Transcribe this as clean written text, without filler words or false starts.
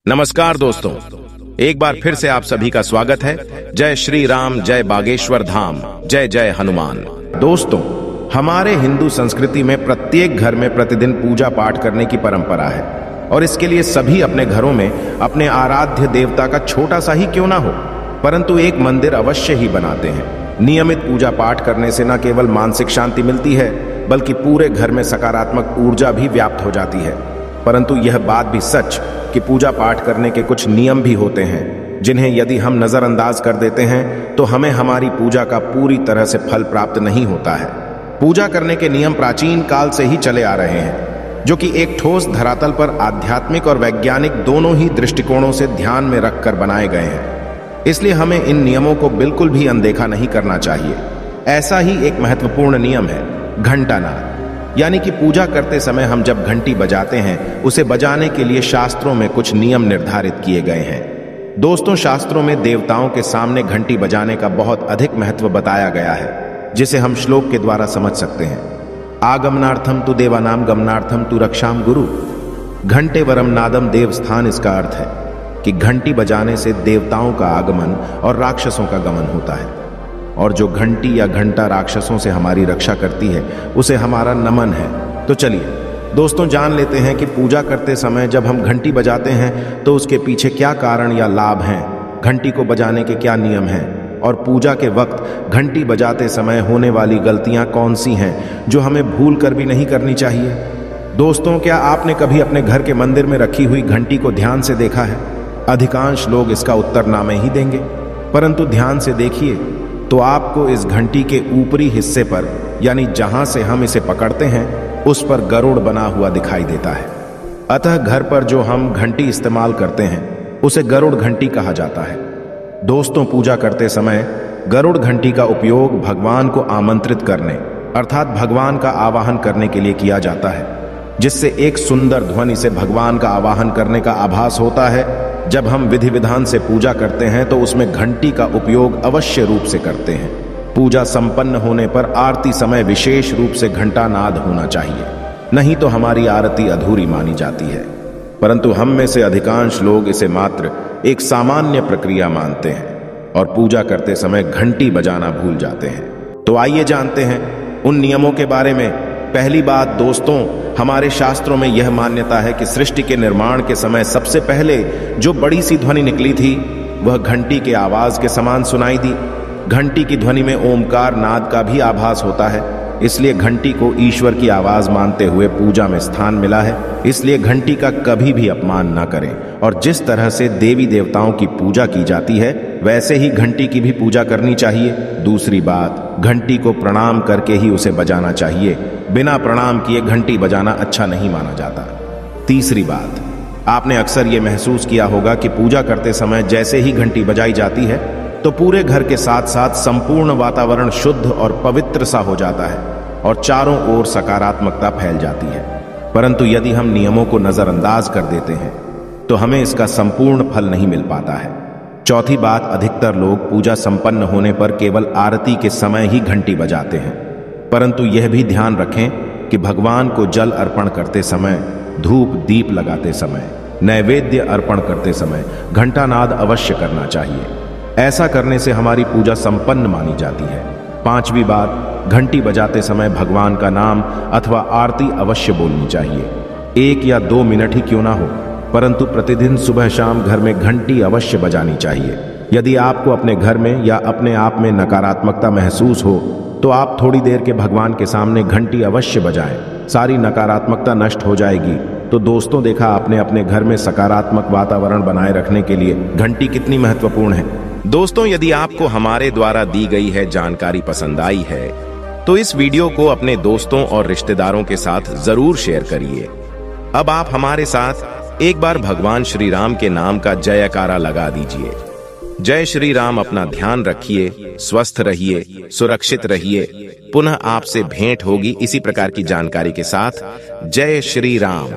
नमस्कार दोस्तों, एक बार फिर से आप सभी का स्वागत है। जय श्री राम, जय बागेश्वर धाम, जय जय हनुमान। दोस्तों, हमारे हिंदू संस्कृति में प्रत्येक घर में प्रतिदिन पूजा पाठ करने की परंपरा है और इसके लिए सभी अपने घरों में अपने आराध्य देवता का छोटा सा ही क्यों ना हो, परंतु एक मंदिर अवश्य ही बनाते हैं। नियमित पूजा पाठ करने से न केवल मानसिक शांति मिलती है बल्कि पूरे घर में सकारात्मक ऊर्जा भी व्याप्त हो जाती है। परंतु यह बात भी सच कि पूजा पाठ करने के कुछ नियम भी होते हैं जिन्हें यदि हम नजरअंदाज कर देते हैं तो हमें हमारी पूजा का पूरी तरह से फल प्राप्त नहीं होता है। पूजा करने के नियम प्राचीन काल से ही चले आ रहे हैं, जो कि एक ठोस धरातल पर आध्यात्मिक और वैज्ञानिक दोनों ही दृष्टिकोणों से ध्यान में रखकर बनाए गए हैं। इसलिए हमें इन नियमों को बिल्कुल भी अनदेखा नहीं करना चाहिए। ऐसा ही एक महत्वपूर्ण नियम है घंटानाद, यानी कि पूजा करते समय हम जब घंटी बजाते हैं उसे बजाने के लिए शास्त्रों में कुछ नियम निर्धारित किए गए हैं। दोस्तों, शास्त्रों में देवताओं के सामने घंटी बजाने का बहुत अधिक महत्व बताया गया है, जिसे हम श्लोक के द्वारा समझ सकते हैं। आगमनार्थम तु देवानाम गमनार्थम तु रक्षाम गुरु, घंटे वरम नादम देव स्थान। इसका अर्थ है कि घंटी बजाने से देवताओं का आगमन और राक्षसों का गमन होता है, और जो घंटी या घंटा राक्षसों से हमारी रक्षा करती है उसे हमारा नमन है। तो चलिए दोस्तों, जान लेते हैं कि पूजा करते समय जब हम घंटी बजाते हैं तो उसके पीछे क्या कारण या लाभ हैं, घंटी को बजाने के क्या नियम हैं, और पूजा के वक्त घंटी बजाते समय होने वाली गलतियां कौन सी हैं जो हमें भूल कर भी नहीं करनी चाहिए। दोस्तों, क्या आपने कभी अपने घर के मंदिर में रखी हुई घंटी को ध्यान से देखा है? अधिकांश लोग इसका उत्तर ना में ही देंगे, परंतु ध्यान से देखिए तो आपको इस घंटी के ऊपरी हिस्से पर, यानी जहां से हम इसे पकड़ते हैं, उस पर गरुड़ बना हुआ दिखाई देता है। अतः घर पर जो हम घंटी इस्तेमाल करते हैं उसे गरुड़ घंटी कहा जाता है। दोस्तों, पूजा करते समय गरुड़ घंटी का उपयोग भगवान को आमंत्रित करने अर्थात भगवान का आवाहन करने के लिए किया जाता है, जिससे एक सुंदर ध्वनि से भगवान का आवाहन करने का आभास होता है। जब हम विधि विधान से पूजा करते हैं तो उसमें घंटी का उपयोग अवश्य रूप से करते हैं। पूजा संपन्न होने पर आरती समय विशेष रूप से घंटा नाद होना चाहिए, नहीं तो हमारी आरती अधूरी मानी जाती है। परंतु हम में से अधिकांश लोग इसे मात्र एक सामान्य प्रक्रिया मानते हैं और पूजा करते समय घंटी बजाना भूल जाते हैं। तो आइए जानते हैं उन नियमों के बारे में। पहली बात दोस्तों, हमारे शास्त्रों में यह मान्यता है कि सृष्टि के निर्माण के समय सबसे पहले जो बड़ी सी ध्वनि निकली थी वह घंटी के आवाज के समान सुनाई दी। घंटी की ध्वनि में ओमकार नाद का भी आभास होता है, इसलिए घंटी को ईश्वर की आवाज मानते हुए पूजा में स्थान मिला है। इसलिए घंटी का कभी भी अपमान न करें, और जिस तरह से देवी देवताओं की पूजा की जाती है वैसे ही घंटी की भी पूजा करनी चाहिए। दूसरी बात, घंटी को प्रणाम करके ही उसे बजाना चाहिए, बिना प्रणाम किए घंटी बजाना अच्छा नहीं माना जाता। तीसरी बात, आपने अक्सर ये महसूस किया होगा कि पूजा करते समय जैसे ही घंटी बजाई जाती है तो पूरे घर के साथ साथ संपूर्ण वातावरण शुद्ध और पवित्र सा हो जाता है और चारों ओर सकारात्मकता फैल जाती है। परंतु यदि हम नियमों को नजरअंदाज कर देते हैं तो हमें इसका संपूर्ण फल नहीं मिल पाता है। चौथी बात, अधिकतर लोग पूजा संपन्न होने पर केवल आरती के समय ही घंटी बजाते हैं, परंतु यह भी ध्यान रखें कि भगवान को जल अर्पण करते समय, धूप दीप लगाते समय, नैवेद्य अर्पण करते समय घंटानाद अवश्य करना चाहिए। ऐसा करने से हमारी पूजा संपन्न मानी जाती है। पांचवी बात, घंटी बजाते समय भगवान का नाम अथवा आरती अवश्य बोलनी चाहिए। 1 या 2 मिनट ही क्यों ना हो, परंतु प्रतिदिन सुबह शाम घर में घंटी अवश्य बजानी चाहिए। यदि आपको अपने घर में या अपने आप में नकारात्मकता महसूस हो तो आप थोड़ी देर के भगवान के सामने घंटी अवश्य बजाएं, सारी नकारात्मकता नष्ट हो जाएगी। तो दोस्तों, देखा आपने अपने घर में सकारात्मक वातावरण बनाए रखने के लिए घंटी कितनी महत्वपूर्ण है। दोस्तों, यदि आपको हमारे द्वारा दी गई है जानकारी पसंद आई है तो इस वीडियो को अपने दोस्तों और रिश्तेदारों के साथ जरूर शेयर करिए। अब आप हमारे साथ एक बार भगवान श्री राम के नाम का जयकारा लगा दीजिए। जय श्री राम। अपना ध्यान रखिए, स्वस्थ रहिए, सुरक्षित रहिए। पुनः आपसे भेंट होगी इसी प्रकार की जानकारी के साथ। जय श्री राम।